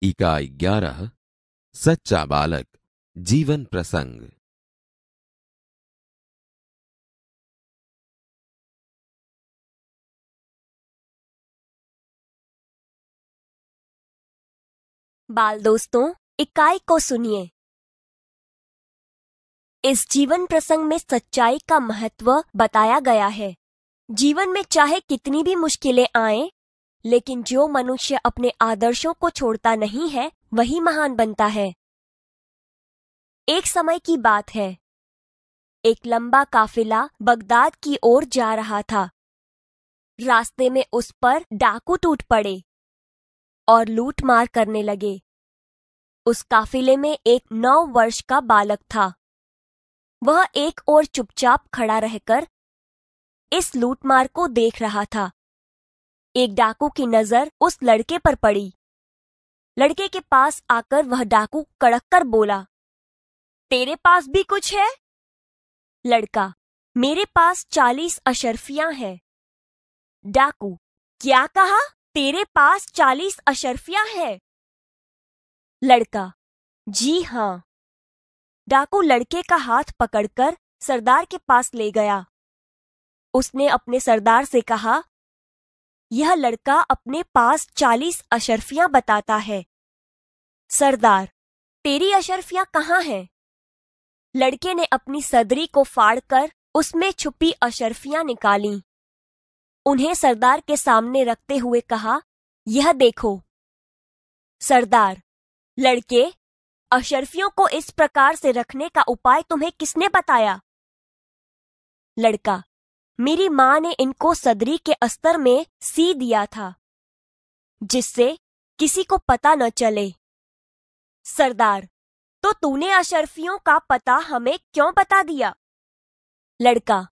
इकाई 11 सच्चा बालक जीवन प्रसंग। बाल दोस्तों, इकाई को सुनिए। इस जीवन प्रसंग में सच्चाई का महत्व बताया गया है। जीवन में चाहे कितनी भी मुश्किलें आएं, लेकिन जो मनुष्य अपने आदर्शों को छोड़ता नहीं है वही महान बनता है। एक समय की बात है। एक लंबा काफिला बगदाद की ओर जा रहा था। रास्ते में उस पर डाकू टूट पड़े और लूटमार करने लगे। उस काफिले में एक 9 वर्ष का बालक था। वह एक ओर चुपचाप खड़ा रहकर इस लूटमार को देख रहा था। एक डाकू की नजर उस लड़के पर पड़ी। लड़के के पास आकर वह डाकू कड़क कर बोला, तेरे पास भी कुछ है? लड़का, मेरे पास 40 अशर्फियां हैं। डाकू, क्या कहा? तेरे पास 40 अशर्फियां हैं? लड़का, जी हां। डाकू लड़के का हाथ पकड़कर सरदार के पास ले गया। उसने अपने सरदार से कहा, यह लड़का अपने पास 40 अशर्फियां बताता है। सरदार, तेरी अशर्फियां कहाँ हैं? लड़के ने अपनी सदरी को फाड़कर उसमें छुपी अशर्फियां निकालीं। उन्हें सरदार के सामने रखते हुए कहा, यह देखो। सरदार, लड़के, अशर्फियों को इस प्रकार से रखने का उपाय तुम्हें किसने बताया? लड़का, मेरी मां ने इनको सदरी के अस्तर में सी दिया था, जिससे किसी को पता न चले। सरदार, तो तूने अशर्फियों का पता हमें क्यों बता दिया? लड़का,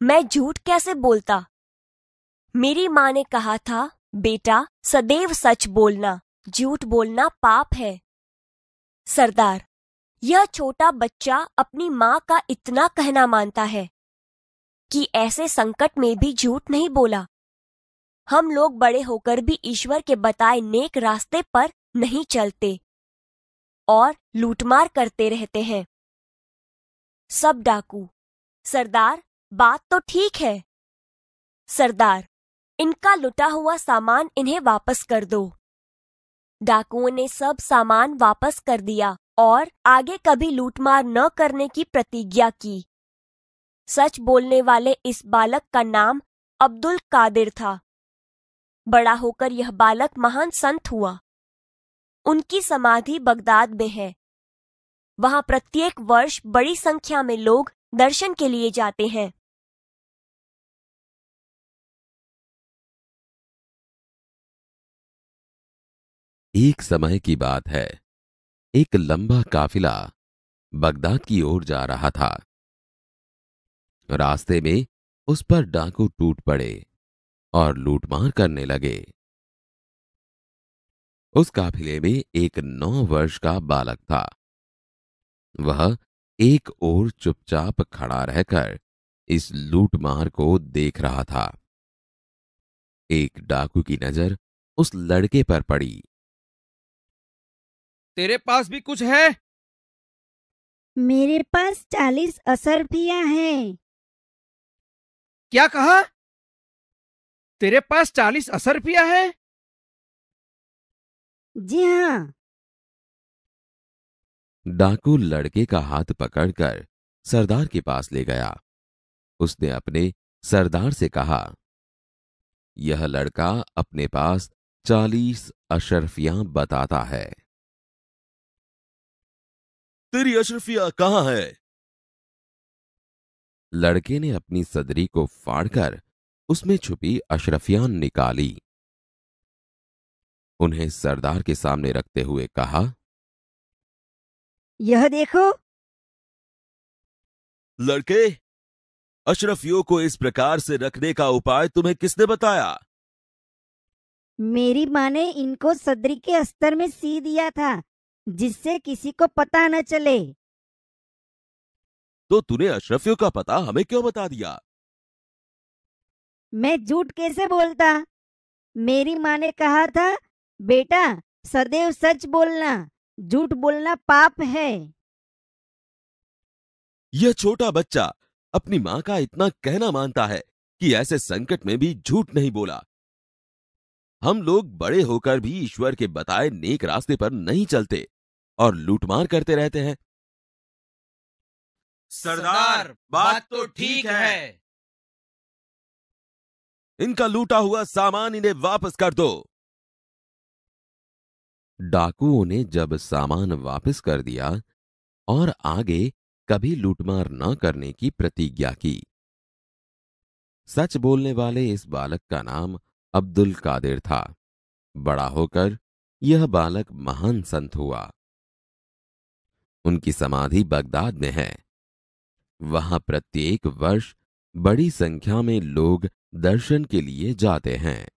मैं झूठ कैसे बोलता? मेरी मां ने कहा था, बेटा, सदैव सच बोलना, झूठ बोलना पाप है। सरदार, यह छोटा बच्चा अपनी मां का इतना कहना मानता है कि ऐसे संकट में भी झूठ नहीं बोला। हम लोग बड़े होकर भी ईश्वर के बताए नेक रास्ते पर नहीं चलते और लूटमार करते रहते हैं। सब डाकू, सरदार, बात तो ठीक है। सरदार, इनका लुटा हुआ सामान इन्हें वापस कर दो। डाकुओं ने सब सामान वापस कर दिया और आगे कभी लूटमार न करने की प्रतिज्ञा की। सच बोलने वाले इस बालक का नाम अब्दुल कादिर था। बड़ा होकर यह बालक महान संत हुआ। उनकी समाधि बगदाद में है। वहां प्रत्येक वर्ष बड़ी संख्या में लोग दर्शन के लिए जाते हैं। एक समय की बात है। एक लंबा काफिला बगदाद की ओर जा रहा था। रास्ते में उस पर डाकू टूट पड़े और लूटमार करने लगे। उस काफिले में एक 9 वर्ष का बालक था। वह एक ओर चुपचाप खड़ा रहकर इस लूटमार को देख रहा था। एक डाकू की नजर उस लड़के पर पड़ी। तेरे पास भी कुछ है? मेरे पास 40 अशर्फियां हैं। क्या कहा? तेरे पास 40 अशर्फियां हैं? जी हाँ। डाकू लड़के का हाथ पकड़कर सरदार के पास ले गया। उसने अपने सरदार से कहा, यह लड़का अपने पास 40 अशर्फियां बताता है। तेरी अशरफिया कहाँ है? लड़के ने अपनी सदरी को फाड़कर उसमें छुपी अशरफियां निकाली। उन्हें सरदार के सामने रखते हुए कहा, यह देखो। लड़के, अशरफियों को इस प्रकार से रखने का उपाय तुम्हें किसने बताया? मेरी माँ ने इनको सदरी के अस्तर में सी दिया था, जिससे किसी को पता न चले। तो तूने अशरफियों का पता हमें क्यों बता दिया? मैं झूठ कैसे बोलता? मेरी माँ ने कहा था, बेटा, सदैव सच बोलना, झूठ बोलना पाप है। यह छोटा बच्चा अपनी मां का इतना कहना मानता है कि ऐसे संकट में भी झूठ नहीं बोला। हम लोग बड़े होकर भी ईश्वर के बताए नेक रास्ते पर नहीं चलते और लूटमार करते रहते हैं। सरदार, बात तो ठीक है। इनका लूटा हुआ सामान इन्हें वापस कर दो। डाकुओं ने जब सामान वापस कर दिया और आगे कभी लूटमार न करने की प्रतिज्ञा की। सच बोलने वाले इस बालक का नाम अब्दुल कादिर था। बड़ा होकर यह बालक महान संत हुआ। उनकी समाधि बगदाद में है। वहां प्रत्येक वर्ष बड़ी संख्या में लोग दर्शन के लिए जाते हैं।